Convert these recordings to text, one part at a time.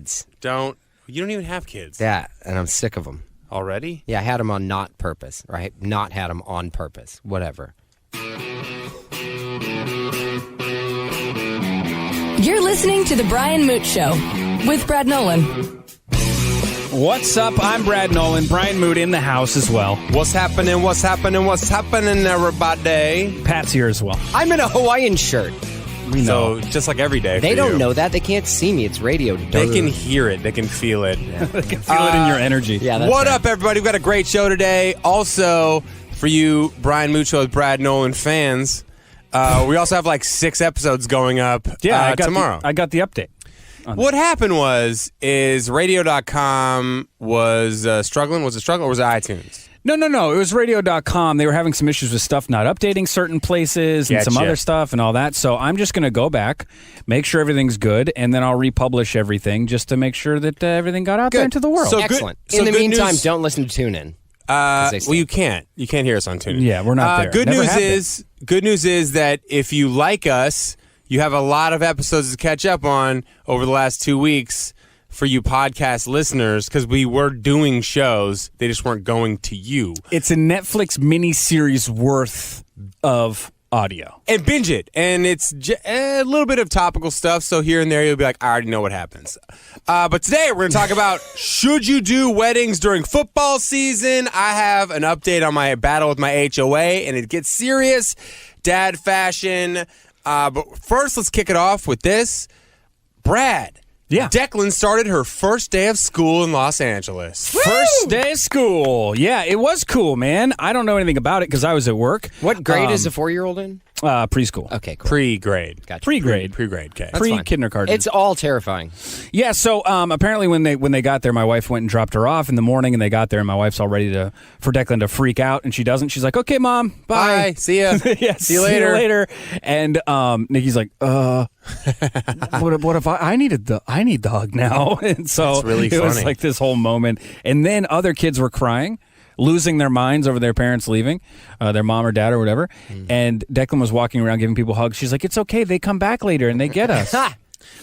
You don't even have kids. Yeah, and I'm sick of them. Already? Yeah, I had them on not purpose, right? Not had them on purpose. Whatever. You're listening to The Brian Moote Show with Brad Nolan. What's up? I'm Brad Nolan. Brian Moote in the house as well. What's happening? What's happening? What's happening, everybody? Pat's here as well. I'm in a Hawaiian shirt. We know. So, just like every day. They don't know that. They can't see me. It's radio. They can hear it. They can feel it. They can feel it in your energy. Yeah, that's what right. up, everybody? We've got a great show today. Also, for you Brian Moote Show with Brad Nolan fans, we also have like 6 episodes going up tomorrow. I got the update. What happened is radio.com was struggling. Was it struggling or was it iTunes? No. It was radio.com. They were having some issues with stuff not updating certain places and some other stuff and all that. So I'm just going to go back, make sure everything's good, and then I'll republish everything just to make sure that everything got out there into the world. So Excellent. So in the good meantime, news- don't listen to TuneIn. Well, you can't. You can't hear us on TuneIn. Yeah, we're not there. Good Never news have is that if you like us, you have a lot of episodes to catch up on over the last 2 weeks for you podcast listeners, because we were doing shows. They just weren't going to you. It's a Netflix miniseries worth of audio. And binge it. And it's a little bit of topical stuff, so here and there you'll be like, I already know what happens. But today we're going to talk about should you do weddings during football season? I have an update on my battle with my HOA, and it gets serious. Dad fashion. But first, let's kick it off with this. Brad. Yeah. Declan started her first day of school in Los Angeles. First day of school. Yeah, it was cool, man. I don't know anything about it because I was at work. What grade is a 4-year-old in? Preschool. Okay, cool. Pre-grade. Gotcha. Pre-grade. Pre-grade, okay. Pre-kindergarten. It's all terrifying. Yeah, so apparently when they got there, my wife went and dropped her off in the morning, and they got there, and my wife's all ready for Declan to freak out, and she doesn't. She's like, "Okay, Mom, bye. See ya. Yeah, see you later. And Nikki's like, what if I need the hug now? And so That's really it was funny. like this whole moment. And then other kids were crying, losing their minds over their parents leaving, their mom or dad or whatever. And Declan was walking around giving people hugs. She's like, "It's okay. They come back later and they get us."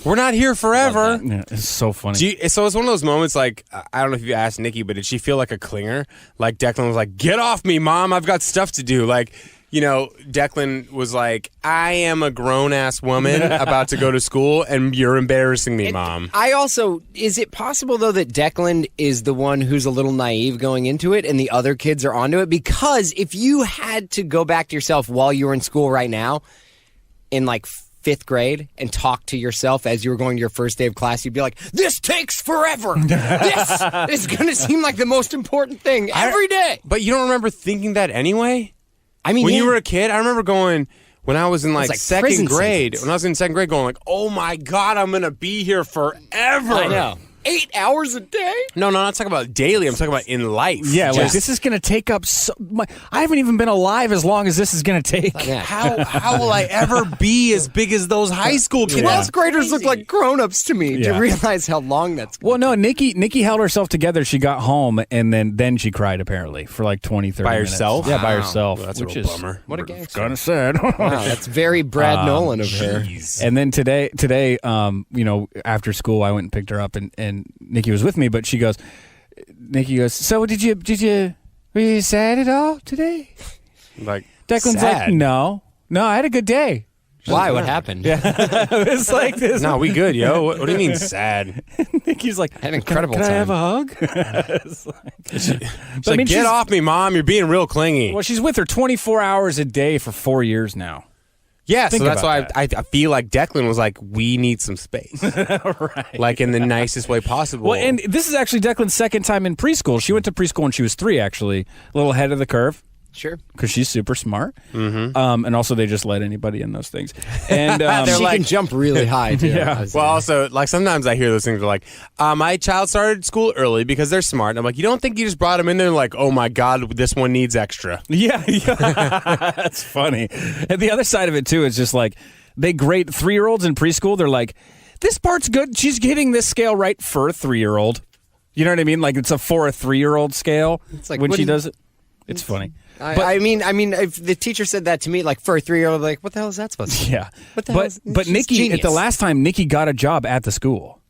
We're not here forever. Yeah, it's so funny. So it's one of those moments, like, I don't know if you asked Nikki, but did she feel like a clinger? Like Declan was like, "Get off me, Mom. I've got stuff to do." Like, you know, Declan was like, "I am a grown-ass woman about to go to school, and you're embarrassing me, Mom." Is it possible, though, that Declan is the one who's a little naive going into it and the other kids are onto it? Because if you had to go back to yourself while you were in school right now, in like 5th grade, and talk to yourself as you were going to your first day of class, you'd be like, "This takes forever. This is going to seem like the most important thing every day." But you don't remember thinking that anyway? I mean, when you were a kid, I remember going, when I was in like prison second grade, sentence. when I was in second grade, going like, "Oh my God, I'm going to be here forever." I know. 8 hours a day? No, I'm not talking about daily. I'm talking about in life. Yeah, like Just- this is going to take up I haven't even been alive as long as this is going to take. Yeah. How will I ever be as big as those high school kids? 12th graders look like grown-ups to me Yeah. to realize how long that's going Well, no, Nikki held herself together. She got home, and then she cried, apparently, for like 20, 30 By minutes. herself? Yeah, by Wow. herself. Well, that's a which real is bummer. What a gangster. kind of sad. Wow, that's very Brad Nolan of her. Jeez. And then today, after school, I went and picked her up, and Nikki was with me, but Nikki goes, "So were you sad at all today?" Like, Declan's sad. like, No, I had a good day. Why? What happened? It's like this. No, we good, yo. What do you mean sad? Nikki's like, Had an incredible Can I time. have a hug? It's like, She's But I like, mean, "Get she's- off me, Mom. You're being real clingy." Well, she's with her 24 hours a day for 4 years now. Yeah, so Think that's about why I feel like Declan was like, "We need some space." Right. Like in the nicest way possible. Well, and this is actually Declan's second time in preschool. She went to preschool when she was 3, actually. A little ahead of the curve. Sure. Because she's super smart. Mm-hmm. And also, they just let anybody in those things. And She can jump really high, too. Yeah. Well, also, like, sometimes I hear those things like, "My child started school early because they're smart." And I'm like, you don't think you just brought them in there like, "Oh my God, this one needs extra." Yeah. That's funny. And the other side of it, too, is just like, they grade 3-year-olds in preschool. They're like, this part's good. She's hitting this scale right for a 3-year-old. You know what I mean? Like, it's a for a 3-year-old scale. It's like, when what she is- does it. It's funny. I mean, if the teacher said that to me, like for a 3-year-old, like, what the hell is that supposed to be? Yeah. What the hell But is- but it's just Nikki, genius. at the last time, Nikki got a job at the school.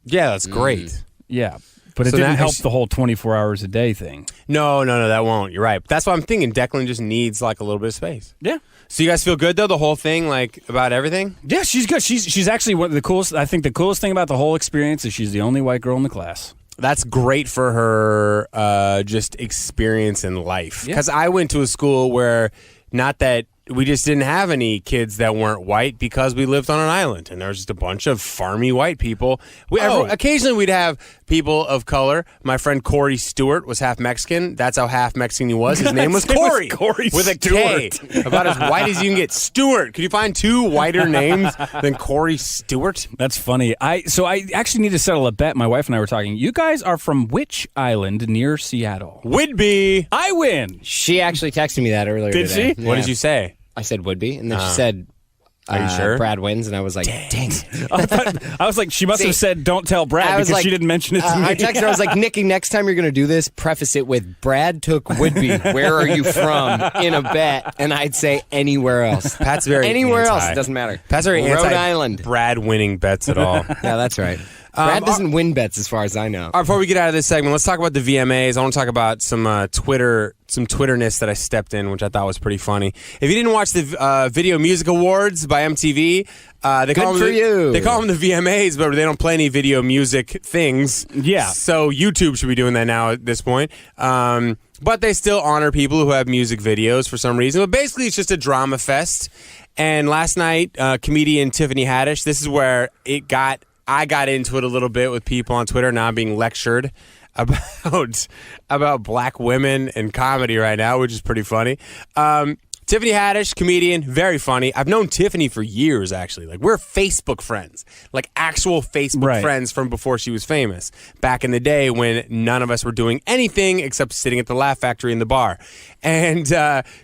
Yeah, that's great. Yeah. But it So didn't now- help the whole 24 hours a day thing. No, that won't. You're right. That's what I'm thinking. Declan just needs like a little bit of space. Yeah. So you guys feel good though, the whole thing, like about everything? Yeah, she's good. She's actually one of the coolest. I think the coolest thing about the whole experience is she's the only white girl in the class. That's great for her just experience in life. Yeah. Because I went to a school where not that we just didn't have any kids that weren't white because we lived on an island and there was just a bunch of farmy white people. Occasionally we'd have people of color. My friend Corey Stewart was half Mexican. That's how half Mexican he was. His name was Corey. Corey with a K. About as white as you can get. Stewart. Could you find two whiter names than Corey Stewart? That's funny. So I actually need to settle a bet. My wife and I were talking. You guys are from which island near Seattle? Whidbey. I win. She actually texted me that earlier Did today. she? What did you say? I said would be, and then she said, Are you sure? Brad wins, and I was like, dang it. I was like, she must have said, "Don't tell Brad," I was because like, she didn't mention it to me. I texted her, I was like, Nikki, next time you're going to do this, preface it with, Brad took Whidbey. Where are you from? In a bet. And I'd say anywhere else. Pat's very Anywhere anti. else. It doesn't matter. Pat's very Rhode anti Island. Brad winning bets at all. Yeah, that's right. Brad doesn't win bets as far as I know. All right, before we get out of this segment, let's talk about the VMAs. I want to talk about some Twitterness that I stepped in, which I thought was pretty funny. If you didn't watch the Video Music Awards by MTV, they call them the VMAs, but they don't play any video music things. Yeah. So YouTube should be doing that now at this point. But they still honor people who have music videos for some reason. But basically, it's just a drama fest. And last night, comedian Tiffany Haddish, this is where I got into it a little bit with people on Twitter. Now I'm being lectured about black women and comedy right now, which is pretty funny. Tiffany Haddish, comedian, very funny. I've known Tiffany for years, actually. Like, we're Facebook friends, like actual Facebook friends from before she was famous. Back in the day when none of us were doing anything except sitting at the Laugh Factory in the bar. And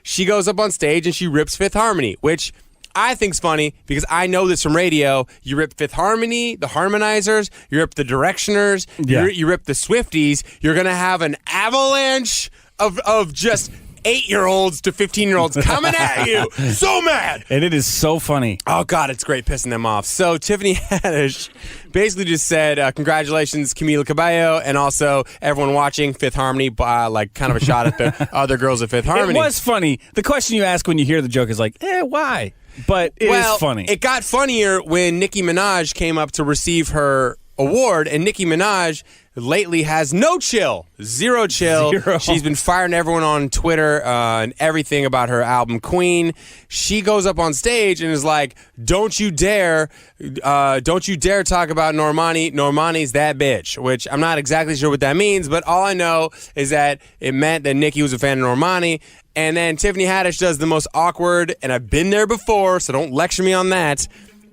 she goes up on stage and she rips Fifth Harmony, which I think's funny because I know this from radio. You rip Fifth Harmony, the Harmonizers, you rip the Directioners, you rip the Swifties. You're going to have an avalanche of just 8-year-olds to 15-year-olds coming at you. So mad. And it is so funny. Oh, God, it's great pissing them off. So Tiffany Haddish basically just said, congratulations, Camila Cabello, and also everyone watching Fifth Harmony, like kind of a shot at the other girls at Fifth Harmony. It was funny. The question you ask when you hear the joke is like, why? But it is funny. It got funnier when Nicki Minaj came up to receive her award, and Nicki Minaj lately has no chill, zero chill. She's been firing everyone on Twitter and everything about her album Queen. She goes up on stage and is like, don't you dare talk about Normani. Normani's that bitch, which I'm not exactly sure what that means, but all I know is that it meant that Nicki was a fan of Normani. And then Tiffany Haddish does the most awkward, and I've been there before, so don't lecture me on that.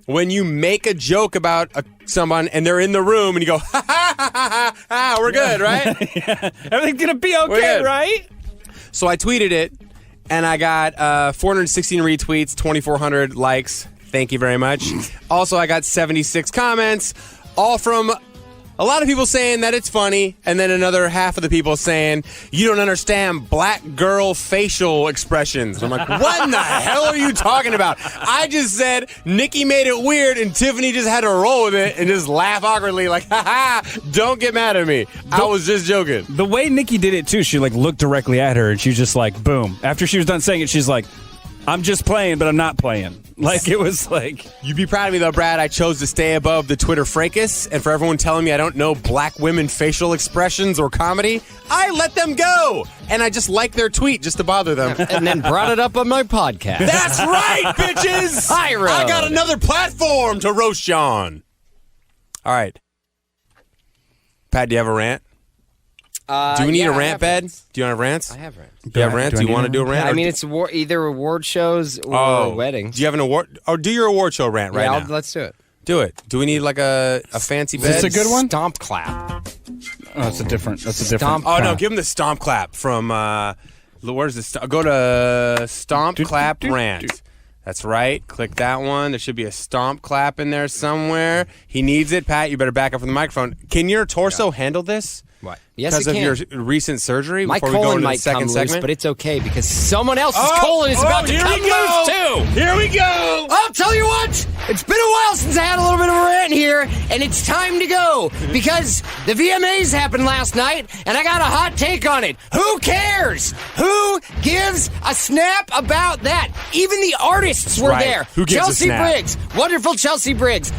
When you make a joke about someone and they're in the room and you go, ha, ha, ha, ha, ha, we're good, right? Yeah. Everything's going to be okay, right? So I tweeted it, and I got 416 retweets, 2,400 likes. Thank you very much. Also, I got 76 comments, all from a lot of people saying that it's funny, and then another half of the people saying, you don't understand black girl facial expressions. I'm like, what in the hell are you talking about? I just said Nicki made it weird, and Tiffany just had to roll with it and just laugh awkwardly like, ha ha, don't get mad at me. I was just joking. The way Nicki did it, too, she like looked directly at her, and she was just like, boom. After she was done saying it, she's like, I'm just playing, but I'm not playing. Like, it was like... You'd be proud of me, though, Brad. I chose to stay above the Twitter fracas, and for everyone telling me I don't know black women facial expressions or comedy, I let them go! And I just liked their tweet just to bother them. And then brought it up on my podcast. That's right, bitches! I got another platform to roast you on. All right. Pat, do you have a rant? Do we need a rant, Bed? Do you want to have rants? I have rants. Do you have rants? Do you want to do a rant? I mean, it's either award shows or weddings. Do you have an award? Or do your award show rant right now? Let's do it. Do it. Do we need like a fancy bed? Is this a good one? Stomp clap. Oh, that's a different. Stomp. Oh, no, give him the stomp clap from, where's this? Go to stomp clap rant. That's right. Click that one. There should be a stomp clap in there somewhere. He needs it. Pat, you better back up from the microphone. Can your torso handle this? What? Yes, because it of can. your recent surgery. My before we go colon into the might second come loose, segment, but it's okay because someone else's colon is about to come loose too. Here we go. I'll tell you what, it's been a while since I had a little bit of a rant here, and it's time to go because the VMAs happened last night, and I got a hot take on it. Who cares? Who gives a snap about that? Even the artists were Right. there. Who gives a Chelsea snap? Briggs, wonderful Chelsea Briggs.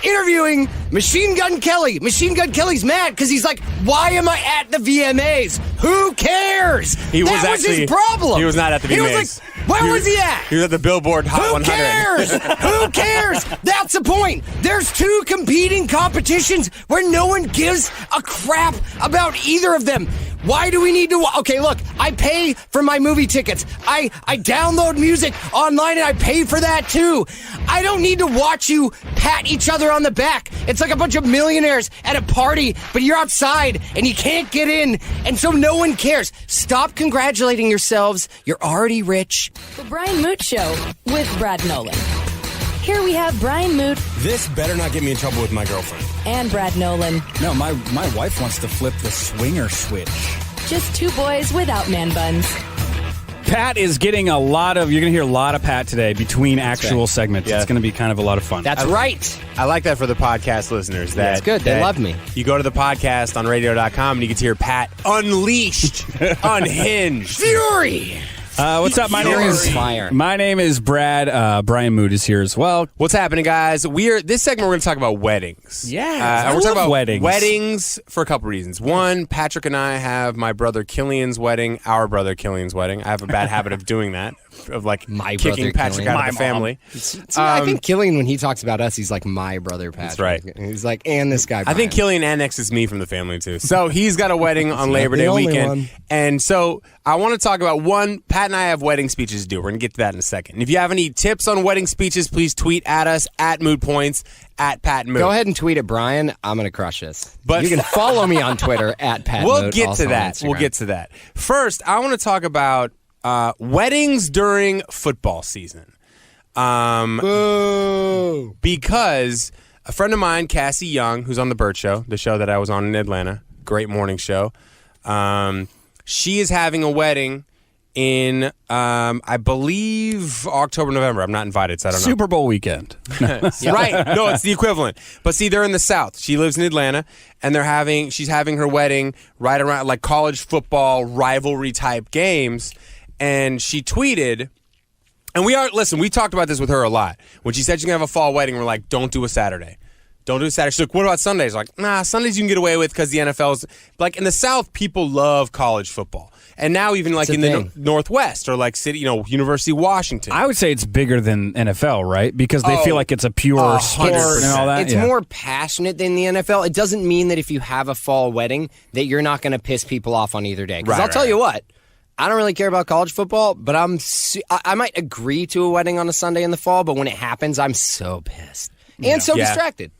Interviewing Machine Gun Kelly. Machine Gun Kelly's mad because he's like, why am I at the VMAs? Who cares? That was his problem. He was not at the VMAs. He was like, where was he at? He was at the Billboard Hot Who 100. cares? Who cares? That's the point. There's two competing competitions where no one gives a crap about either of them. Why do we need to... Okay, look, I pay for my movie tickets. I download music online and I pay for that too. I don't need to watch you pat each other on the back. It's like a bunch of millionaires at a party, but you're outside and you can't get in, and so no one cares. Stop congratulating yourselves. You're already rich. The Brian Moote Show with Brad Nolan. Here we have Brian Moote This better not get me in trouble with my girlfriend. and Brad Nolan. No, my wife wants to flip the swinger switch. Just two boys without man buns. Pat is getting a lot of, you're going to hear a lot of Pat today between actual segments. Yeah. It's going to be kind of a lot of fun. That's right. I like that for the podcast listeners. That's good. They that love me. You go to the podcast on radio.com and you get to hear Pat unleashed, unhinged. Fury. What's up? My name Fury. is Fire. My name is Brad. Brian Moote is here as well. What's happening, guys? This segment we're going to talk about weddings. Yeah, I we're talking love about weddings. Weddings for a couple reasons. One, Patrick and I have my brother Killian's wedding, our brother Killian's wedding. I have a bad habit of doing that, of like My kicking brother Patrick Killian. out My of the mom. family. I think Killian, when he talks about us, he's like my brother Patrick. That's right. He's like, and this guy. I think Brian. Killian annexes me from the family too. So he's got a wedding on Labor the Day only weekend. one. And so I want to talk about one, Pat and I have wedding speeches to do. We're going to get to that in a second. And if you have any tips on wedding speeches, please tweet at us, at Mood Points, at Pat Mood. Go ahead and tweet at Brian. I'm going to crush this. But- you can follow me on Twitter at Pat. We'll Moot, get also to on that. We'll Instagram. get to that. First, I want to talk about weddings during football season. Boo. Because a friend of mine, Cassie Young, who's on The Burt Show, the show that I was on in Atlanta, great morning show, she is having a wedding in, I believe, October, November. I'm not invited, so I don't know. Super Bowl weekend. Right. No, it's the equivalent. But see, they're in the South. She lives in Atlanta, and she's having her wedding right around like college football rivalry type games. And she tweeted, and we talked about this with her a lot. When she said she's going to have a fall wedding, we're like, don't do a Saturday. Don't do a Saturday. She's like, what about Sundays? Like, nah, Sundays you can get away with because the NFL's, like in the South, people love college football. And now even like It's a in the thing. Northwest or like city, University of Washington. I would say it's bigger than NFL, right? Because they feel like it's a pure sport 100%. and all that. It's Yeah. more passionate than the NFL. It doesn't mean that if you have a fall wedding that you're not going to piss people off on either day. Because Right, I'll tell right. you what, I don't really care about college football, but I might agree to a wedding on a Sunday in the fall, but when it happens, I'm so pissed and so Yeah. distracted.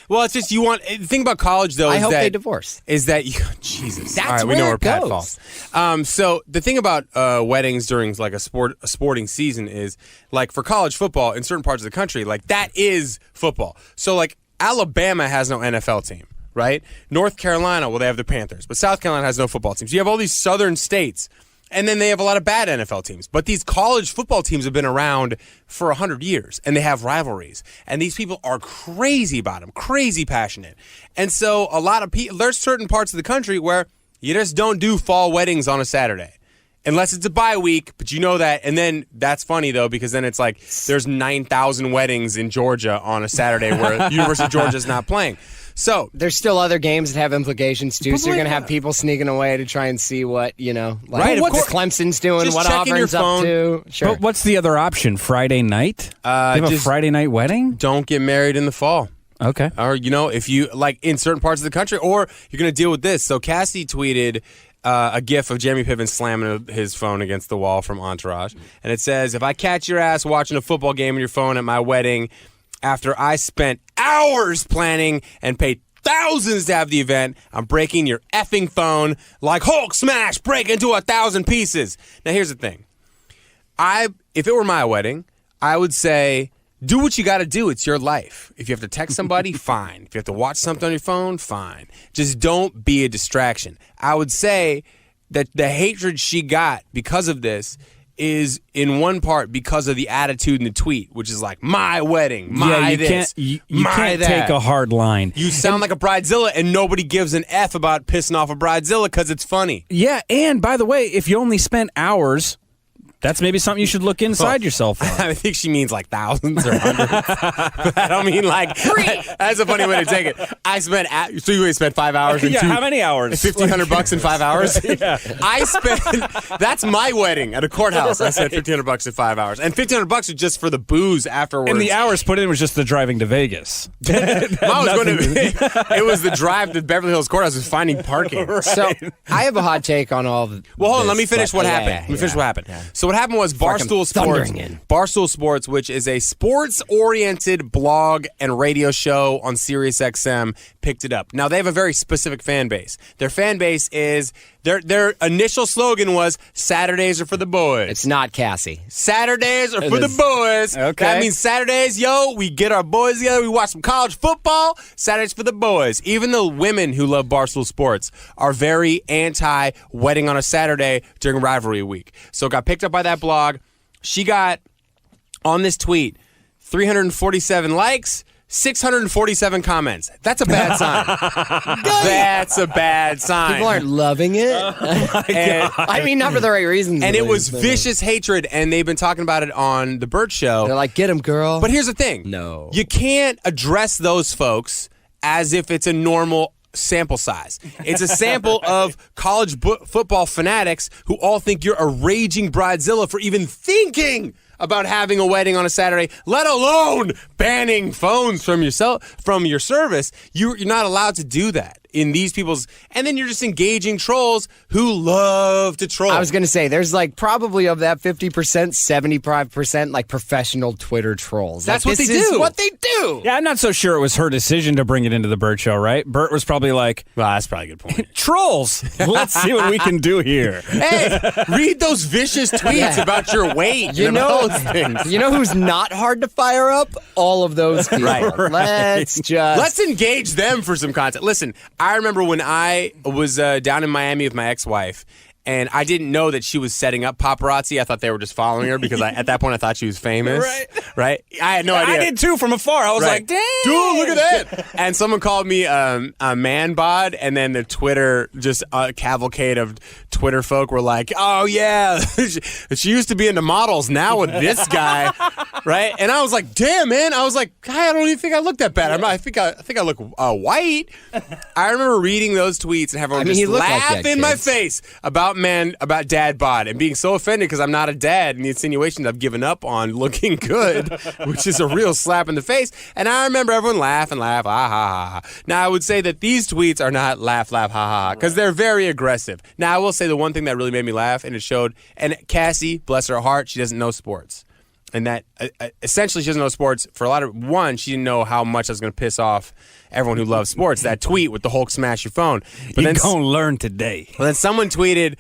Well, it's just the thing about college though. I is hope that, they divorce. Is that Jesus? That's All right, we where know it where Pat goes. falls. So the thing about weddings during like a sporting season is like for college football in certain parts of the country, like that is football. So like Alabama has no NFL team, right? North Carolina, well, they have the Panthers, but South Carolina has no football teams. You have all these southern states. And then they have a lot of bad NFL teams. But these college football teams have been around for 100 years, and they have rivalries. And these people are crazy about them, crazy passionate. And so a lot of people, there's certain parts of the country where you just don't do fall weddings on a Saturday. Unless it's a bye week, but you know that. And then that's funny, though, because then it's like there's 9,000 weddings in Georgia on a Saturday where University of Georgia's not playing. So There's still other games that have implications too, so you're like going to have people sneaking away to try and see what, like Right, of what course. Clemson's doing, Just what checking your Auburn's up phone. to. Sure. But what's the other option? Friday night? You have a just- Friday night wedding? don't get married in the fall. Okay. Or, if you, like, in certain parts of the country, or you're going to deal with this. So Cassie tweeted a gif of Jeremy Piven slamming his phone against the wall from Entourage. And it says, if I catch your ass watching a football game on your phone at my wedding after I spent hours planning and paid thousands to have the event, I'm breaking your effing phone like Hulk smash, break into 1,000 pieces. Now, here's the thing. If it were my wedding, I would say, do what you got to do. It's your life. If you have to text somebody, fine. If you have to watch something on your phone, fine. Just don't be a distraction. I would say that the hatred she got because of this is in one part because of the attitude in the tweet, which is like, my wedding, my this, you my can't that. take a hard line. You sound like a bridezilla, and nobody gives an F about pissing off a bridezilla because it's funny. Yeah, and by the way, if you only spent hours, that's maybe something you should look inside yourself on. I think she means like thousands or hundreds. But I don't mean like, that's a funny way to take it. I spent, so you only spent 5 hours and how many hours? $1,500 in 5 hours? Yeah. I spent, that's my wedding at a courthouse. I spent $1,500 in 5 hours. And $1,500 was just for the booze afterwards. And the hours put in was just the driving to Vegas. It was the drive to Beverly Hills Courthouse was finding parking. Right. So I have a hot take on all of Well, hold on. Let me this, finish but- what yeah, happened. yeah, Let me finish yeah. what happened. Yeah. So what happened was Barstool Sports, thundering in. Barstool Sports, which is a sports-oriented blog and radio show on SiriusXM, picked it up. Now they have a very specific fan base. Their fan base is their initial slogan was "Saturdays are for the boys." It's not Cassie. Saturdays are It for the is. boys. Okay. That means Saturdays, yo, we get our boys together, we watch some college football. Saturdays for the boys. Even the women who love Barstool Sports are very anti-wedding on a Saturday during rivalry week. So it got picked up by that blog. She got, on this tweet, 347 likes, 647 comments. That's a bad sign. That's a bad sign. People aren't loving it. And- I mean, not for the right reasons. And it really, was but- vicious hatred, and they've been talking about it on The Burt Show. They're like, get him, girl. But here's the thing. No. You can't address those folks as if it's a normal sample size. It's a sample of college football fanatics who all think you're a raging bridezilla for even thinking about having a wedding on a Saturday, let alone banning phones from your service. You're not allowed to do that in these people's, and then you're just engaging trolls who love to troll. I was going to say, there's like probably of that 50%, 75% like professional Twitter trolls. That's like, what they this is do. what they do. Yeah, I'm not so sure it was her decision to bring it into the Burt Show, right? Burt was probably like, Well, that's probably a good point. trolls, let's see what we can do here. Hey, read those vicious tweets about your weight. You and know, about those things. you know who's not hard to fire up? All of those people. Right. Let's engage them for some content. Listen, I remember when I was down in Miami with my ex-wife, and I didn't know that she was setting up paparazzi. I thought they were just following her because at that point I thought she was famous. Right? I had no idea. I did too from afar. I was like, dang. Dude, look at that. And someone called me a man bod, and then the Twitter, just a cavalcade of Twitter folk were like, oh, yeah, she used to be into models, now with this guy, right? And I was like, damn, man. I was like, I don't even think I look that bad. I think I look white. I remember reading those tweets and having he just looked like laugh that, in my kids. face about dad bod and being so offended because I'm not a dad and the insinuations I've given up on looking good, which is a real slap in the face. And I remember everyone laugh, ah, ha, ha, ha. Now, I would say that these tweets are not laugh, ha, ha, because they're very aggressive. Now, I will say the one thing that really made me laugh, and it showed, and Cassie, bless her heart, she doesn't know sports. And that essentially she doesn't know sports for a lot of, one, she didn't know how much I was going to piss off everyone who loves sports. That tweet with the Hulk smash your phone. But You're going to learn today. Well, then someone tweeted,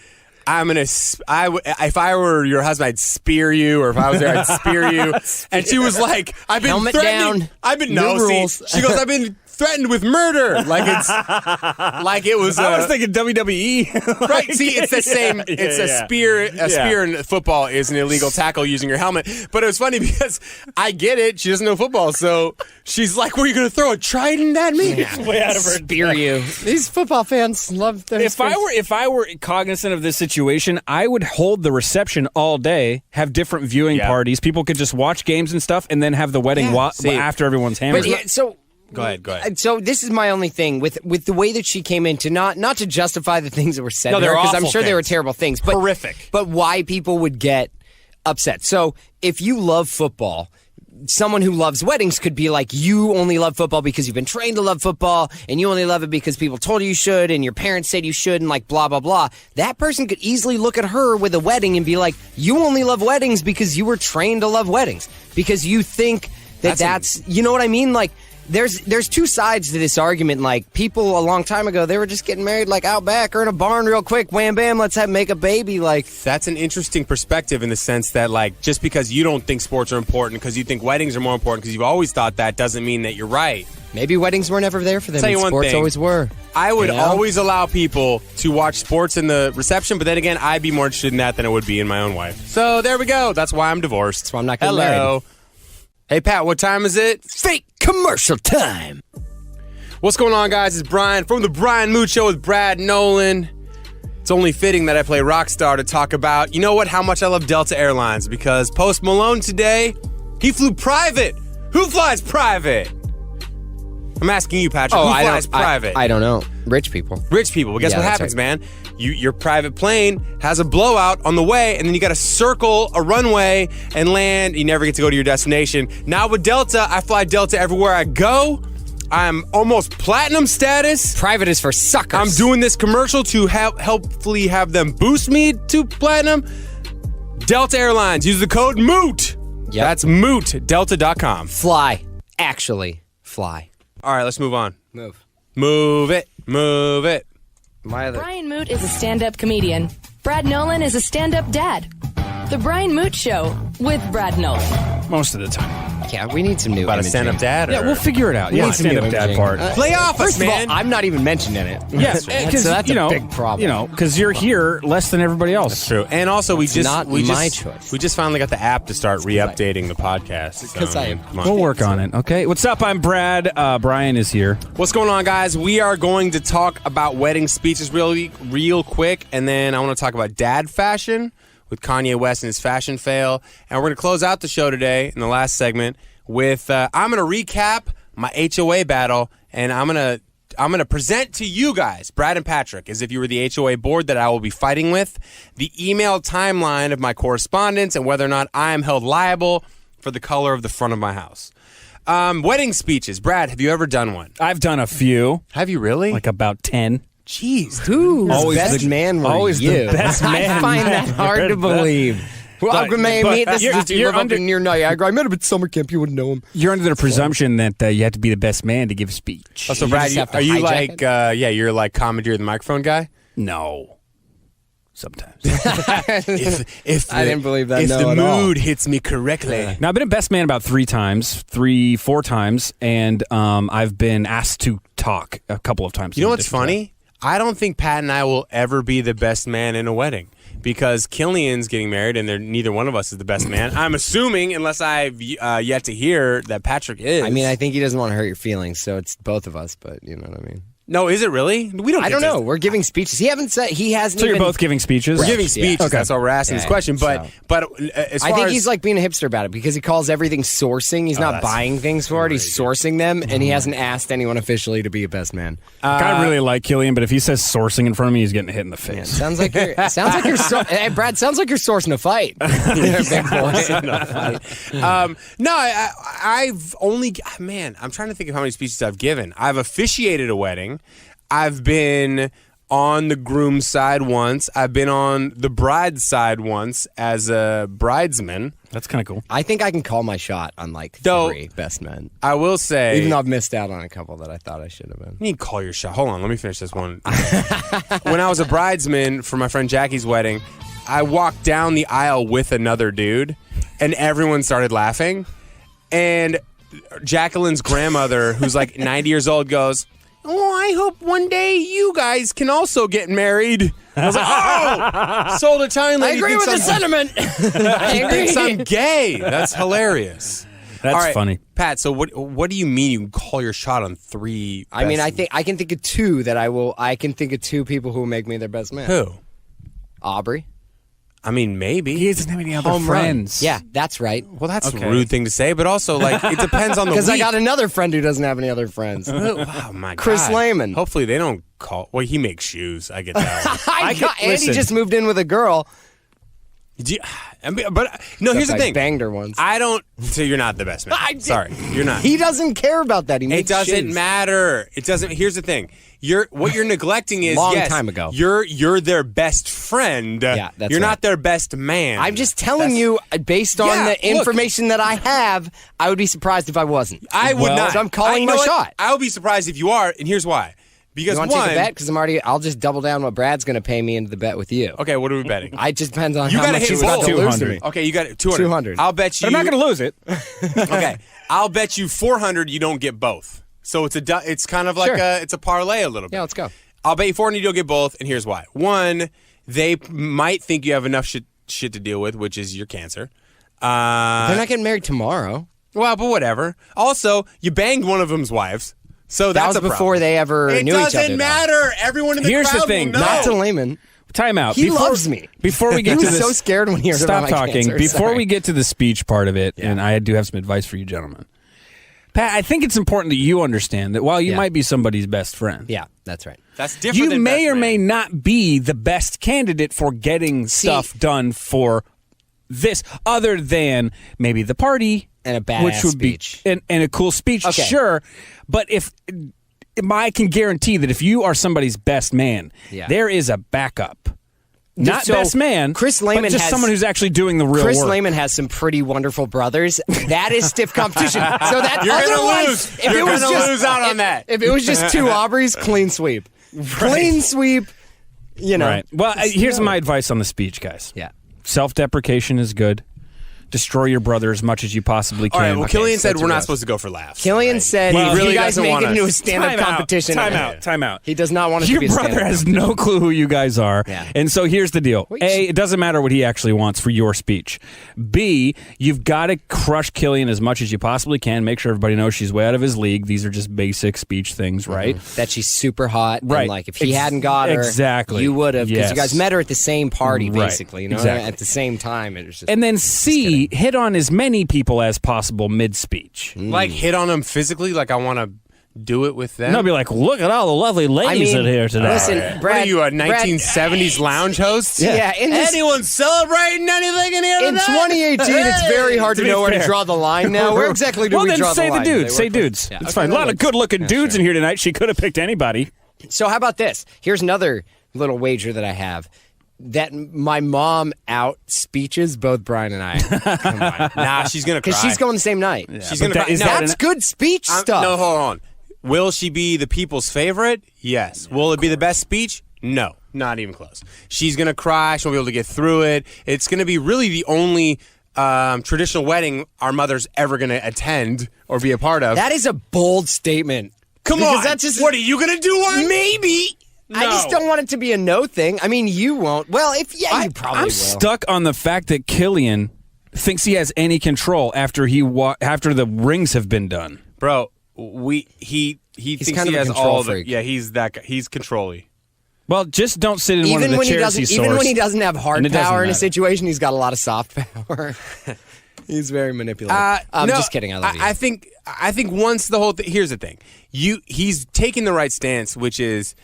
if I were your husband, I'd spear you, or if I was there, I'd spear you. And she was like, I've been Helmet threatening. down. I've been, No no, rules. see, she goes, I've been threatened with murder. Like it was. I was thinking WWE. Right, see, it's the same. It's a spear. A spear in football is an illegal tackle using your helmet. But it was funny because I get it. She doesn't know football, so she's like, "Were you going to throw a trident at me?" Way out of her. spear you. These football fans love their If I were cognizant of this situation, I would hold the reception all day, have different viewing parties. People could just watch games and stuff, and then have the wedding after everyone's hammered. But yeah, so Go ahead. So this is my only thing with the way that she came in, to not to justify the things that were said No, to her, they're because I'm awful sure they were things. terrible things, but Horrific. But why people would get upset. So if you love football, someone who loves weddings could be like, you only love football because you've been trained to love football, and you only love it because people told you should, and your parents said you should, and like blah, blah, blah. That person could easily look at her with a wedding and be like, you only love weddings because you were trained to love weddings, because you think that's you know what I mean? Like, there's two sides to this argument. Like, people a long time ago, they were just getting married like out back or in a barn real quick. Wham, bam, let's make a baby. Like, that's an interesting perspective in the sense that, like, just because you don't think sports are important because you think weddings are more important because you've always thought that doesn't mean that you're right. Maybe weddings were never there for them. Tell you and one sports thing. always were. I would always allow people to watch sports in the reception, but then again, I'd be more interested in that than I would be in my own wife. So there we go. That's why I'm divorced. That's why I'm not getting married. Hey, Pat, what time is it? Fake commercial time. What's going on, guys? It's Brian from the Brian Moote Show with Brad Nolan. It's only fitting that I play Rockstar to talk about, you know what, how much I love Delta Airlines, because Post Malone today, he flew private. Who flies private? I'm asking you, Patrick. Who flies private? I don't know. Rich people. Rich people. Well, guess what happens, man? Your private plane has a blowout on the way, and then you got to circle a runway and land. You never get to go to your destination. Now with Delta, I fly Delta everywhere I go. I'm almost platinum status. Private is for suckers. I'm doing this commercial to helpfully have them boost me to platinum. Delta Airlines. Use the code MOOT. Yep. That's MOOT. Delta.com. Fly. Actually, fly. All right, let's move on. Move. Move it. Move it. Brian Moote is a stand-up comedian. Brad Nolan is a stand-up dad. The Brian Moote Show with Brad Nolan. Most of the time. Yeah, we need some new About a imagery. stand-up dad? Yeah, we'll figure it out. We Yeah, need some new stand-up dad imaging. part. Play off us, First of all, man. I'm not even mentioned in it. Yes, so that's a big problem. You know, because you're here less than everybody else. That's true. And also, we just choice. We just finally got the app to start re-updating the podcast. Because I am. Come on. We'll work on it. Okay. What's up? I'm Brad. Brian is here. What's going on, guys? We are going to talk about wedding speeches real quick, and then I want to talk about dad fashion with Kanye West and his fashion fail. And we're going to close out the show today in the last segment with I'm going to recap my HOA battle, and I'm going to present to you guys, Brad and Patrick, as if you were the HOA board that I will be fighting with, the email timeline of my correspondence and whether or not I am held liable for the color of the front of my house. Wedding speeches. Brad, have you ever done one? I've done a few. Have you really? Like about 10. Jeez. Who's Always best the- man were always the you? best man. I find that hard to believe. Well, But- this you're- is you you're live up under- in near Niagara. I met him at summer camp. You wouldn't know him. You're under the presumption that you have to be the best man to give a speech. Oh, so You Brad, just have to are you hijack like, you're like commandeer the microphone guy? No. Sometimes. If I didn't believe that, If no, the at all. mood hits me correctly. Now, I've been a best man about 4 times, and I've been asked to talk a couple of times. You know what's funny? I don't think Pat and I will ever be the best man in a wedding because Killian's getting married and neither one of us is the best man. I'm assuming, unless I've yet to hear, that Patrick is. I mean, I think he doesn't want to hurt your feelings, so it's both of us. But you know what I mean. No, is it really? We don't. I don't get know. this. We're giving speeches. He hasn't So you're both giving speeches? We're giving speeches. Yeah. That's why we're asking this question. But as far I think as, he's like being a hipster about it because he calls everything sourcing. He's not that's buying things for it. He's sourcing them, and he hasn't asked anyone officially to be a best man. I really like Killian, but if he says sourcing in front of me, he's getting hit in the face. Sounds like you're. Hey, Brad. Sounds like you're sourcing a fight. Big boy. No, I've only I'm trying to think of how many speeches I've given. I've officiated a wedding. I've been on the groom's side once. I've been on the bride's side once as a bridesman. That's kind of cool. I think I can call my shot on like Though- 3 best men. I will say, Even though I've missed out on a couple that I thought I should have been. you need to call your shot. Hold on, let me finish this one. When I was a bridesman for my friend Jackie's wedding, I walked down the aisle with another dude, and everyone started laughing. And Jacqueline's grandmother, who's like 90 years old, goes, "Oh, I hope one day you guys can also get married." I was like, "Oh, so the Italian I lady agree with the sentiment. I thinks I'm agree. gay. That's hilarious." That's All right, funny. Pat. So what do you mean you can call your shot on 3? I mean, I can think of 2 that I will. I can think of 2 people who will make me their best man. who? Aubrey. I mean, maybe He doesn't have any other Home run. friends. Yeah, that's right. Well, that's Okay. a rude thing to say, but also like it depends on the Because week. I got another friend who doesn't have any other friends. Oh my Chris God. Lehman. Hopefully they don't call. Well, he makes shoes. I get that. One. Andy just moved in with a girl. But no, here's the thing. Banged her once. I don't. So you're not the best man. Sorry, you're not. He doesn't care about that. He makes It doesn't shiz. matter. It doesn't. Here's the thing. What you're neglecting is Long time ago. You're their best friend. Yeah, that's You're right. not their best man. I'm just telling you, based on Yeah, the information that I have, I would be surprised if I wasn't. I would not. So I'm calling you my know what? shot. I would be surprised if you are, and here's why. Because You want to one, take a bet? Because I'll just double down what Brad's going to pay me into the bet with you. okay, what are we betting? It just depends on You how gotta much hit he's about both. to lose to 200. me. Okay, you got 200. 200. I'll bet you. But I'm not going to lose it. Okay, I'll bet you 400. You don't get both. So it's kind of like Sure. it's a parlay a little bit. Yeah, let's go. I'll bet you 400 you'll get both, and here's why. One, they might think you have enough shit to deal with, which is your cancer. They're not getting married tomorrow. Well, but whatever. Also, you banged one of them's wives, so That that's was a problem. before they ever It knew each other. doesn't though. matter. Everyone in the Here's the crowd thing. will know. Not to Lehman. Time out. He loves me. Before we get He to was this, so scared when he heard stop about my talking. cancer. Before Sorry. we get to the speech part of it, and I do have some advice for you gentlemen. Pat, I think it's important that you understand that while you Yeah. might be somebody's best friend, Yeah, that's right. That's different. you than may best or may man. not be the best candidate for getting stuff done for this, other than maybe the party And a badass which would speech. be and a cool speech, Okay. sure. But I can guarantee that if you are somebody's best man, Yeah. there is a backup. Not So, best man, Chris but Lehman just has- someone who's actually doing the real Chris work. Lehman has some pretty wonderful brothers. That is stiff competition. So that You're gonna otherwise, lose. If You're it was gonna just, lose out on that. If it was just two Aubreys, clean sweep. Clean sweep. You know. Right. Well, here's my advice on the speech, guys. Yeah. Self-deprecation is good. Destroy your brother as much as you possibly can. All right. Well, Killian said that's we're a not risk. supposed to go for laughs. Killian said, Well, if really you guys doesn't make want it into a us. stand-up competition. Time out. He does not want it to Your be a brother stand-up. has no clue who you guys are. Yeah. And so here's the deal. Wait. A, it doesn't matter what he actually wants for your speech. B, you've got to crush Killian as much as you possibly can. Make sure everybody knows she's way out of his league. These are just basic speech things, right? That she's super hot. Right. And like, if he hadn't got her, Exactly. you would have. Because Yes. you guys met her at the same party, Right. basically. You know, Exactly. at the same time. It was just, And then C, hit on as many people as possible mid-speech. Like hit on them physically. Like I want to do it with them. And they'll be like, look at all the lovely ladies in here today. Listen, What Brad, are you, a 1970s lounge host? Yeah, in this- Anyone celebrating anything in here in tonight? 2018, it's very hard to be know where to fair. draw the line now. Where exactly do well, we then draw say the line? the Do dudes. they Say work for- dudes. Yeah, It's okay, fine. A lot of let's- good-looking dudes in here tonight. She could have picked anybody. So how about this? Here's another little wager that I have. That my mom out speeches both Brian and I. combined. Nah, she's gonna cry. Because she's going the same night. She's But gonna that- cry. is No, that That's good speech stuff. No, hold on. Will she be the people's favorite? Yes. Will it be the best speech? No, not even close. She's gonna cry. She won't be able to get through it. It's gonna be really the only traditional wedding our mother's ever gonna attend or be a part of. That is a bold statement. Come Because on. that's just- what are you gonna do? One? Maybe. I just don't want it to be a no thing. I mean, you won't. Well, you probably I'm will. stuck on the fact that Killian thinks he has any control after after the rings have been done. Bro. He thinks kind he of a has control all the. freak. Yeah, he's that guy. He's control-y. Well, just don't sit in one of the chairs he even when he doesn't have And hard it doesn't power in a matter. situation, he's got a lot of soft power. He's very manipulative. I'm No, just kidding. I love you. I think once the whole here's the thing. He's taking the right stance, which is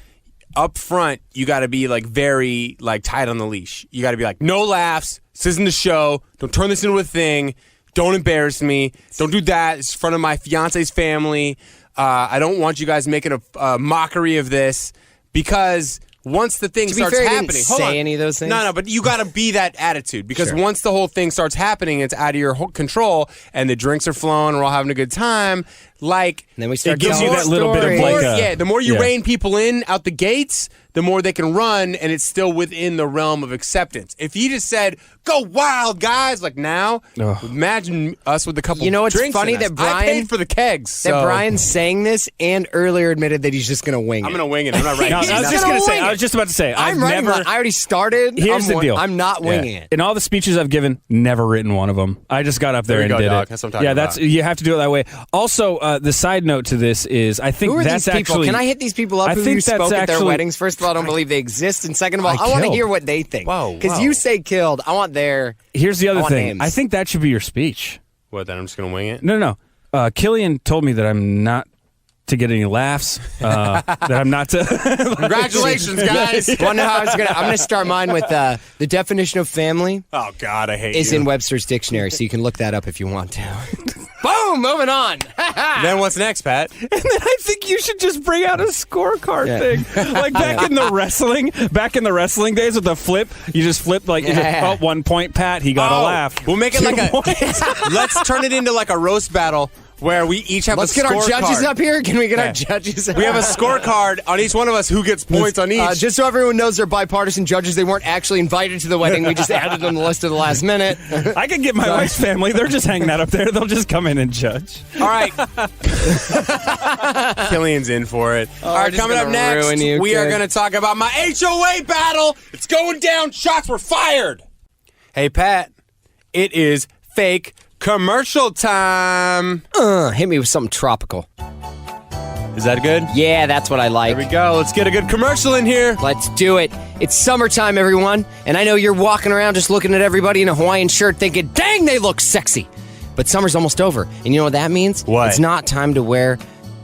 up front. You got to be like very like tight on the leash. You got to be like, no laughs. This isn't the show. Don't turn this into a thing. Don't embarrass me. Don't do that. It's in front of my fiance's family. I don't want you guys making a mockery of this because. Once the thing To be starts fair, he didn't happening, say hold on. any of those things? No, but you got to be that attitude because once the whole thing starts happening, it's out of your control, and the drinks are flowing, we're all having a good time. Like And then we start it gives you telling that little bit of stories. like the more you yeah. rein people in out the gates, the more they can run, and it's still within the realm of acceptance. If you just said, "Go wild, guys!" like now, imagine us with a couple. You know what's drinks funny in us. that Brian- I paid for the kegs. That so Brian's saying this and earlier admitted that he's just going to wing I'm it. gonna wing it. I'm not writing. No, it I was down. just gonna gonna say. wing I was it. just about to say. I'm I've writing never. mine. I already started. Here's the deal. I'm not winging it. In all the speeches I've given, never written one of them. I just got up there There and you go, did dog. it. That's what I'm talking yeah, about. you have to do it that way. Also, the side note to this is, I think Who are that's these people? actually. Can I hit these people up I who think you that's spoke at their actually- weddings? First of all, I don't believe they exist. And second of all, I I want to killed. hear what they think. Whoa, Because whoa. you say killed. I want their... Here's the I other want thing. names. I think that should be your speech. What? Then I'm just gonna wing it. No. Killian told me that I'm not to get any laughs. That I'm not to. Congratulations, guys. Well, no, I'm going to start mine with the definition of family Oh, God, I hate is you. in Webster's dictionary, so you can look that up if you want to. Boom, moving on. Then what's next, Pat? And then I think you should just bring out a scorecard thing, like back in the wrestling days with the flip. You just flip like you just, 1 point, Pat. He got a laugh. We'll make it like a. Let's turn it into like a roast battle where we each have Let's a get our scorecard. judges up here. Can we get our judges up? We have a scorecard on each one of us who gets points on each. Just so everyone knows they're bipartisan judges. They weren't actually invited to the wedding. We just added them to the list at the last minute. I can get my wife's family. They're just hanging out up there. They'll just come in and judge. All right. Killian's in for it. All right, coming up next, we are going to talk about my HOA battle. It's going down. Shots were fired. Hey, Pat, it is fake commercial time. Hit me with something tropical. Is that good? Yeah, that's what I like. There we go. Let's get a good commercial in here. Let's do it. It's summertime, everyone. And I know you're walking around just looking at everybody in a Hawaiian shirt thinking, dang, they look sexy. But summer's almost over. And you know what that means? What? It's not time to wear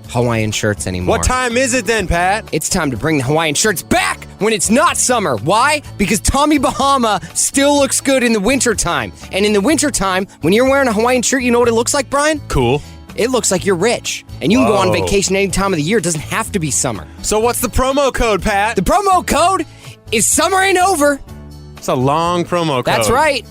Hawaiian shirts anymore. What time is it then, Pat? It's time to bring the Hawaiian shirts back when it's not summer. Why? Because Tommy Bahama still looks good in the wintertime. And in the wintertime, when you're wearing a Hawaiian shirt, you know what it looks like, Brian? Cool. It looks like you're rich. And you can go on vacation any time of the year. It doesn't have to be summer. So what's the promo code, Pat? The promo code is Summer Ain't Over. It's a long promo code. That's right.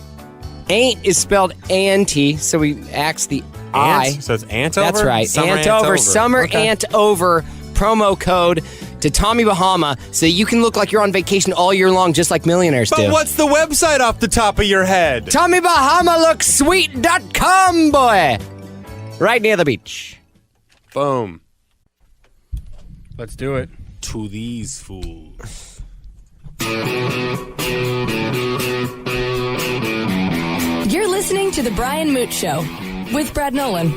Ain't is spelled A-N-T, so we axe the I. So it's ant over? That's right. Summer Ant over. Summer Okay. Ant Over promo code to Tommy Bahama so you can look like you're on vacation all year long just like millionaires do. But what's the website off the top of your head? TommyBahamaLooksSweet.com, boy. Right near the beach. Boom. Let's do it. To these fools. You're listening to The Brian Moote Show with Brad Nolan.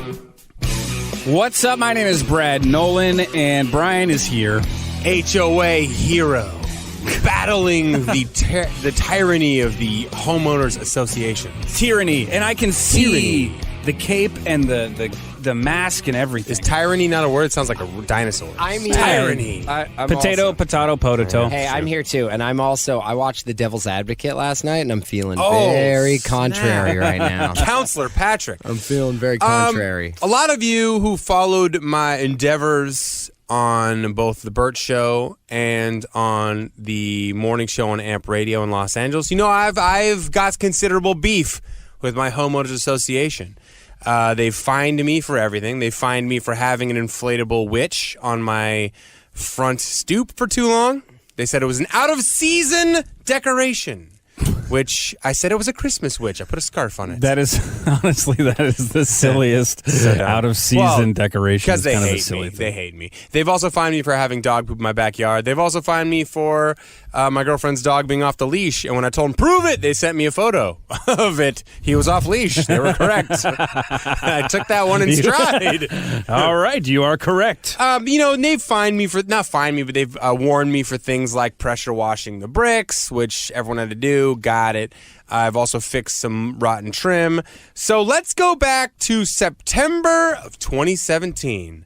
What's up? My name is Brad Nolan, and Brian is here. HOA hero. Battling the tyranny of the Homeowners Association. Tyranny. And I can see the cape and the mask and everything. Is tyranny not a word? It sounds like a dinosaur. I'm here. Tyranny. I'm Potato, also- potato. Hey, I'm here too, and I watched The Devil's Advocate last night, and I'm feeling very contrary right now. Counselor Patrick. I'm feeling very contrary. A lot of you who followed my endeavors on both the Burt Show and on the morning show on Amp Radio in Los Angeles, you know I've got considerable beef with my Homeowners Association. They fined me for everything. They fined me for having an inflatable witch on my front stoop for too long. They said it was an out-of-season decoration, which I said it was a Christmas witch. I put a scarf on it. That is, honestly, the silliest out-of-season decoration. Because they kind of a hate silly me. thing. They hate me. They've also fined me for having dog poop in my backyard. They've also fined me for my girlfriend's dog being off the leash. And when I told them, prove it, they sent me a photo of it. He was off leash. They were correct. I took that one in stride. All right, you are correct. You know, they've fined me for, not fined me, but they've warned me for things like pressure washing the bricks, which everyone had to do. Got it. I've also fixed some rotten trim. So let's go back to September of 2017.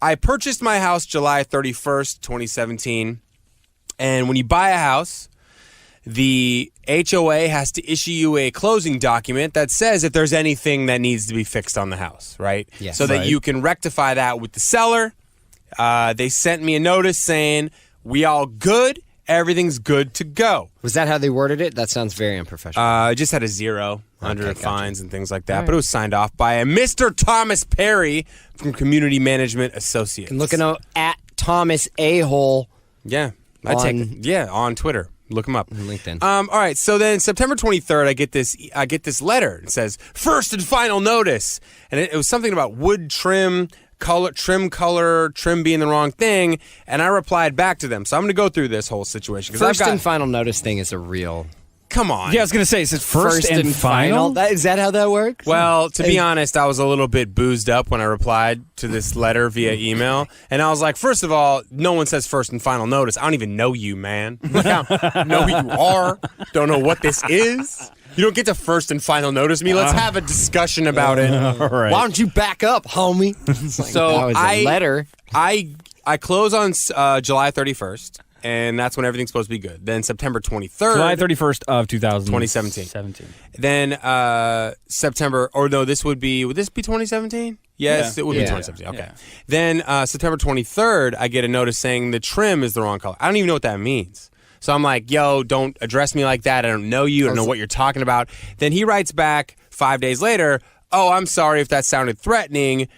I purchased my house July 31st, 2017. And when you buy a house, the HOA has to issue you a closing document that says if there's anything that needs to be fixed on the house, right? Yes. So that you can rectify that with the seller. They sent me a notice saying, we all good. Everything's good to go. Was that how they worded it? That sounds very unprofessional. I just had a 0 under gotcha. fines and things like that. But it was signed off by a Mr. Thomas Perry from Community Management Associates. And looking at Thomas A-hole. Yeah. On Twitter. Look him up. LinkedIn. All right. So then September 23rd, I get this letter. It says, first and final notice. And it was something about wood trim trim being the wrong thing, and I replied back to them. So I'm going to go through this whole situation. First and final notice thing is a real... Come on. Yeah, I was going to say, is it first and final? Is that how that works? Well, to be honest, I was a little bit boozed up when I replied to this letter via email. And I was like, first of all, no one says first and final notice. I don't even know you, man. Like, I don't know who you are. Don't know what this is. You don't get to first and final notice me. Let's have a discussion about it. All right. Why don't you back up, homie? It's like, So that was a letter. I close on July 31st, and that's when everything's supposed to be good. Then September 23rd. July 31st of 2017. Then September, or no, would this be 2017? Yes, Yeah. it would be 2017. Okay. Yeah. Then September 23rd, I get a notice saying the trim is the wrong color. I don't even know what that means. So I'm like, yo, don't address me like that. I don't know you. I don't know what you're talking about. Then he writes back 5 days later, oh, I'm sorry if that sounded threatening.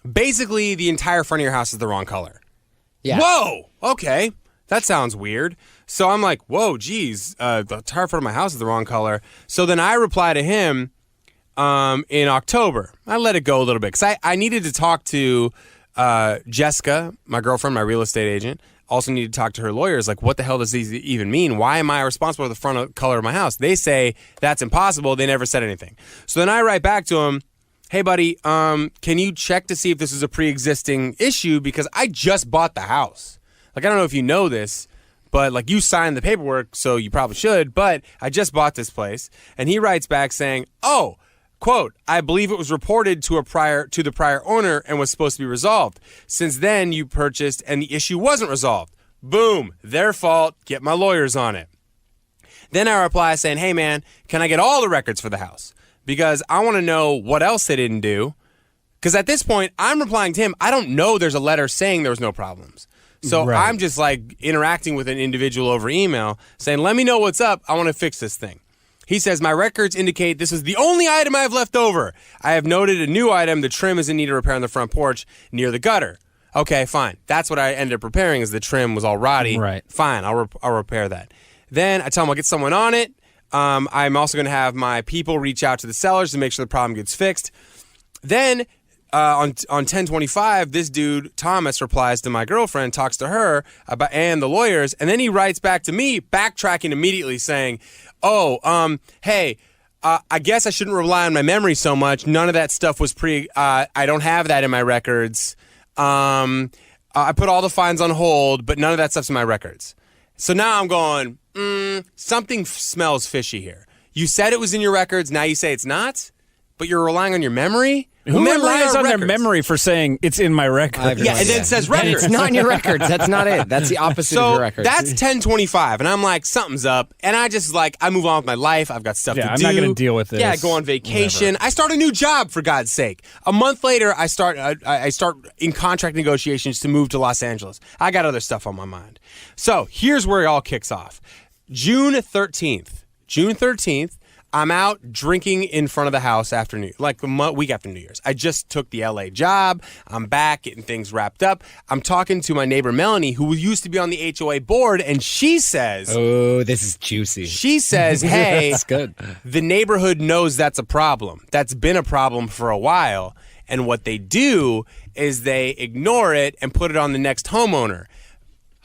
Basically, the entire front of your house is the wrong color. Yeah. Whoa, okay. That sounds weird. So I'm like, whoa, geez, the entire front of my house is the wrong color. So then I reply to him in October. I let it go a little bit because I needed to talk to Jessica, my girlfriend, my real estate agent. Also needed to talk to her lawyers. Like, what the hell does these even mean? Why am I responsible for the front color of my house? They say that's impossible. They never said anything. So then I write back to him, hey, buddy, can you check to see if this is a pre-existing issue? Because I just bought the house. Like, I don't know if you know this, but, like, you signed the paperwork, so you probably should, but I just bought this place. And he writes back saying, oh, quote, I believe it was reported to the prior owner and was supposed to be resolved. Since then, you purchased and the issue wasn't resolved. Boom, their fault, get my lawyers on it. Then I reply saying, hey, man, can I get all the records for the house? Because I want to know what else they didn't do. Because at this point, I'm replying to him, I don't know there's a letter saying there was no problems. So Right. I'm just like interacting with an individual over email saying, let me know what's up. I want to fix this thing. He says, my records indicate this is the only item I have left over. I have noted a new item. The trim is in need of repair on the front porch near the gutter. Okay, fine. That's what I ended up repairing is the trim was all rotty. Right. Fine, I'll repair that. Then I tell him I'll get someone on it. I'm also going to have my people reach out to the sellers to make sure the problem gets fixed. Then on 10/25, this dude, Thomas, replies to my girlfriend, talks to her about and the lawyers, and then he writes back to me, backtracking immediately, saying, hey, I guess I shouldn't rely on my memory so much. None of that stuff was I don't have that in my records. I put all the fines on hold, but none of that stuff's in my records. So now I'm going, something smells fishy here. You said it was in your records, now you say it's not? But you're relying on your memory? Who relies on their records? memory for saying it's in my record? Yeah, and then it says records. It's not in your records. That's not it. That's the opposite of your records. That's 10/25, and I'm like, something's up. And I just I move on with my life. I've got stuff to do. I'm not going to deal with this. Yeah, I go on vacation. Whatever. I start a new job, for God's sake. A month later, I start in contract negotiations to move to Los Angeles. I got other stuff on my mind. So here's where it all kicks off. June 13th. I'm out drinking in front of the house after week after New Year's. I just took the LA job. I'm back getting things wrapped up. I'm talking to my neighbor Melanie, who used to be on the HOA board, and she says, oh, this is juicy. She says, hey, That's good. The neighborhood knows that's a problem. That's been a problem for a while. And what they do is they ignore it and put it on the next homeowner.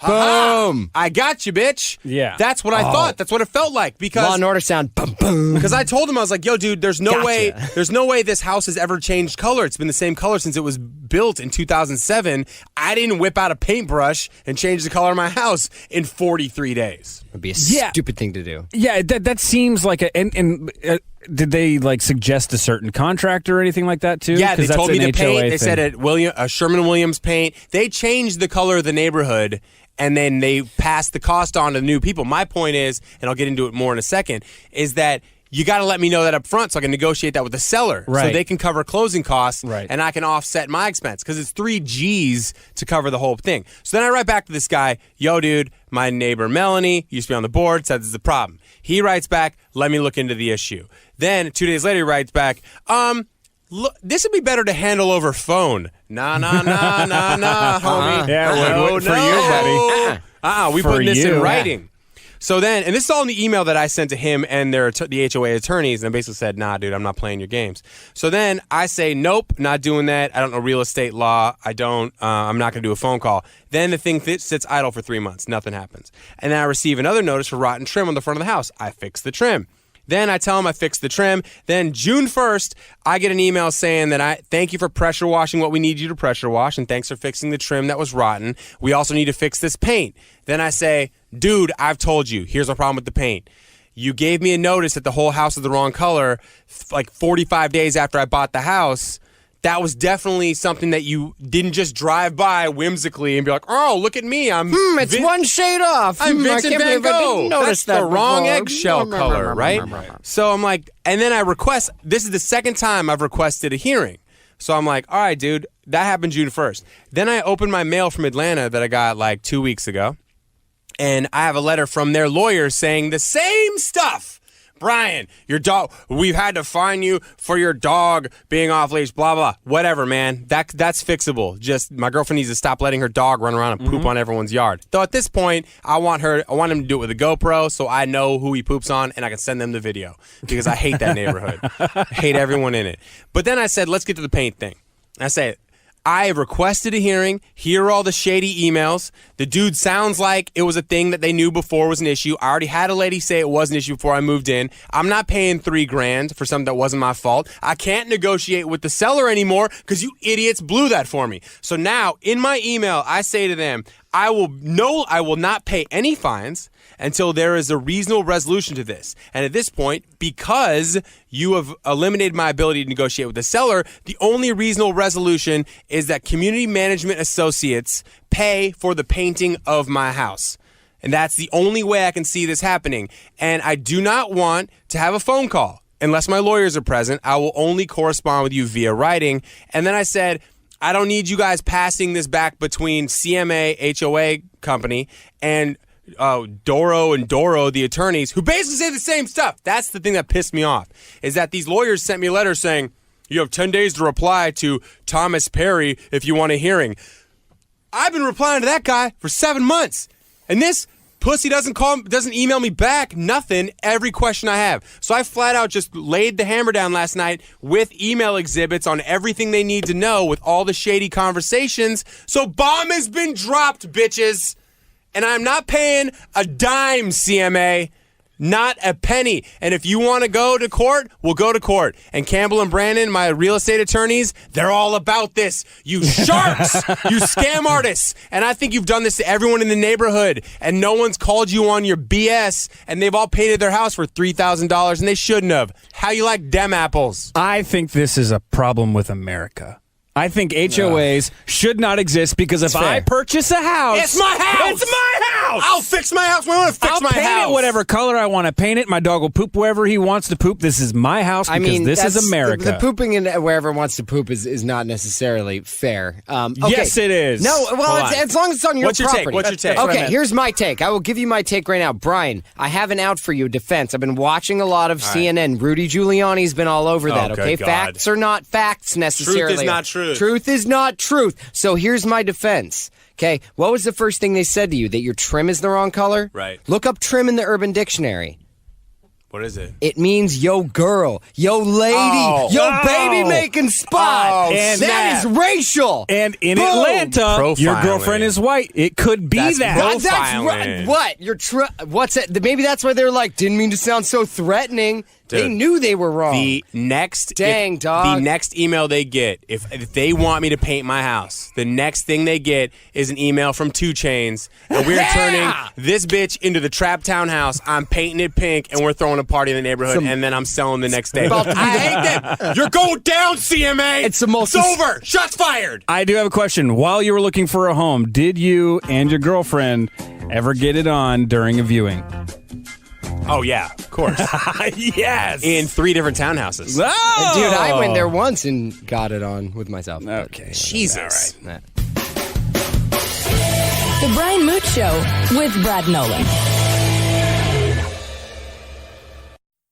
Boom. I got you, bitch. Yeah. That's what I thought. That's what it felt like. Because Law and Order sound. Boom, boom. Because I told him, I was like, yo, dude, there's no Gotcha. way this house has ever changed color. It's been the same color since it was built in 2007. I didn't whip out a paintbrush and change the color of my house in 43 days. It'd be a stupid thing to do. Yeah, that seems like did they suggest a certain contractor or anything like that too? Yeah, they told me to paint. They thing. said at Sherman Williams paint. They changed the color of the neighborhood, and then they passed the cost on to new people. My point is, and I'll get into it more in a second, is that you got to let me know that up front so I can negotiate that with the seller. Right. So they can cover closing costs, right, and I can offset my expense because it's 3 G's to cover the whole thing. So then I write back to this guy, yo, dude, my neighbor Melanie used to be on the board, said this is a problem. He writes back, let me look into the issue. Then 2 days later he writes back, look, this would be better to handle over phone. Nah, homie. Yeah, for you, buddy. We For put this you. in writing. So then, and this is all in the email that I sent to him and the HOA attorneys, and I basically said, nah, dude, I'm not playing your games. So then I say, nope, not doing that. I don't know real estate law. I'm not going to do a phone call. Then the thing sits idle for 3 months. Nothing happens. And then I receive another notice for rotten trim on the front of the house. I fix the trim. Then I tell him I fixed the trim. Then June 1st, I get an email saying that I thank you for pressure washing what we need you to pressure wash, and thanks for fixing the trim that was rotten. We also need to fix this paint. Then I say, dude, I've told you, here's my problem with the paint. You gave me a notice that the whole house is the wrong color 45 days after I bought the house. that was definitely something that you didn't just drive by whimsically and be like, oh, look at me. It's one shade off. I'm Vincent Van Gogh. I didn't notice That's that the wrong before. eggshell color, right? So I'm like, and then I request, this is the second time I've requested a hearing. So I'm like, all right, dude, that happened June 1st. Then I opened my mail from Atlanta that I got like 2 weeks ago. And I have a letter from their lawyer saying the same stuff. Brian, your dog, we've had to fine you for your dog being off leash, blah, blah. Whatever, man. That's fixable. Just my girlfriend needs to stop letting her dog run around and poop on everyone's yard. Though at this point, I want him to do it with a GoPro so I know who he poops on and I can send them the video because I hate that neighborhood. I hate everyone in it. But then I said, let's get to the paint thing. I say, I requested a hearing. Here are all the shady emails. The dude sounds like it was a thing that they knew before was an issue. I already had a lady say it was an issue before I moved in. I'm not paying $3,000 for something that wasn't my fault. I can't negotiate with the seller anymore because you idiots blew that for me. So now in my email, I say to them, I will not pay any fines until there is a reasonable resolution to this. And at this point, because you have eliminated my ability to negotiate with the seller, the only reasonable resolution is that community management associates pay for the painting of my house. And that's the only way I can see this happening. And I do not want to have a phone call. Unless my lawyers are present, I will only correspond with you via writing. And then I said, I don't need you guys passing this back between CMA, HOA company, and Doro and Doro, the attorneys, who basically say the same stuff. That's the thing that pissed me off, is that these lawyers sent me a letter saying, you have 10 days to reply to Thomas Perry if you want a hearing. I've been replying to that guy for 7 months. And this pussy doesn't email me back, nothing, every question I have. So I flat out just laid the hammer down last night with email exhibits on everything they need to know with all the shady conversations. So bomb has been dropped, bitches. And I'm not paying a dime, CMA. Not a penny. And if you want to go to court, we'll go to court. And Campbell and Brandon, my real estate attorneys, they're all about this. You sharks! You scam artists! And I think you've done this to everyone in the neighborhood. And no one's called you on your BS. And they've all painted their house for $3,000 and they shouldn't have. How you like dem apples? I think this is a problem with America. I think HOAs should not exist because if I purchase a house... It's my house! It's my house! I'll fix my house. We want to fix my house. I'll paint it whatever color I want to paint it. My dog will poop wherever he wants to poop. This is my house because this is America. The pooping in wherever it wants to poop is not necessarily fair. Okay. Yes, it is. No, well, as long as it's on your property. What's your take? Okay, here's my take. I will give you my take right now. Brian, I have an out for you defense. I've been watching a lot of CNN. Rudy Giuliani's been all over that, okay? Facts are not facts necessarily. Truth is not truth. Truth is not truth. So here's my defense. Okay, what was the first thing they said to you? That your trim is the wrong color? Right. Look up trim in the Urban Dictionary. What is it? It means yo girl, yo lady, baby making spot. And that is racial. And in Boom. Atlanta, your girlfriend is white. It could be That's that. profiling. That's right. What? What's that? Maybe that's why they're like, didn't mean to sound so threatening. Dude, they knew they were wrong. The next email they get, if they want me to paint my house, the next thing they get is an email from 2 Chainz, and we're turning this bitch into the Trap Town house. I'm painting it pink, and we're throwing a party in the neighborhood, and then I'm selling the next day. I hate that. You're going down, CMA. It's over. Shots fired. I do have a question. While you were looking for a home, did you and your girlfriend ever get it on during a viewing? Oh, yeah, of course. Yes. In 3 different townhouses. Oh! Dude, I went there once and got it on with myself. Okay. Jesus. All right. The Brian Moote Show with Brad Nolan.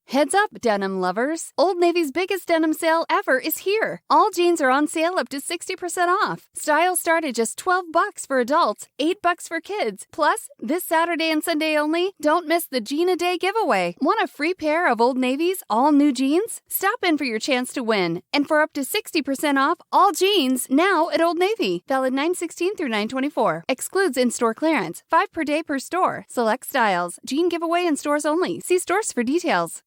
Heads up, denim lovers. Old Navy's biggest denim sale ever is here. All jeans are on sale up to 60% off. Styles start at just $12 for adults, $8 for kids. Plus, this Saturday and Sunday only, don't miss the Jean a Day giveaway. Want a free pair of Old Navy's all new jeans? Stop in for your chance to win. And for up to 60% off all jeans now at Old Navy. Valid 9/16 through 9/24. Excludes in-store clearance. 5 per day per store. Select styles. Jean giveaway in stores only. See stores for details.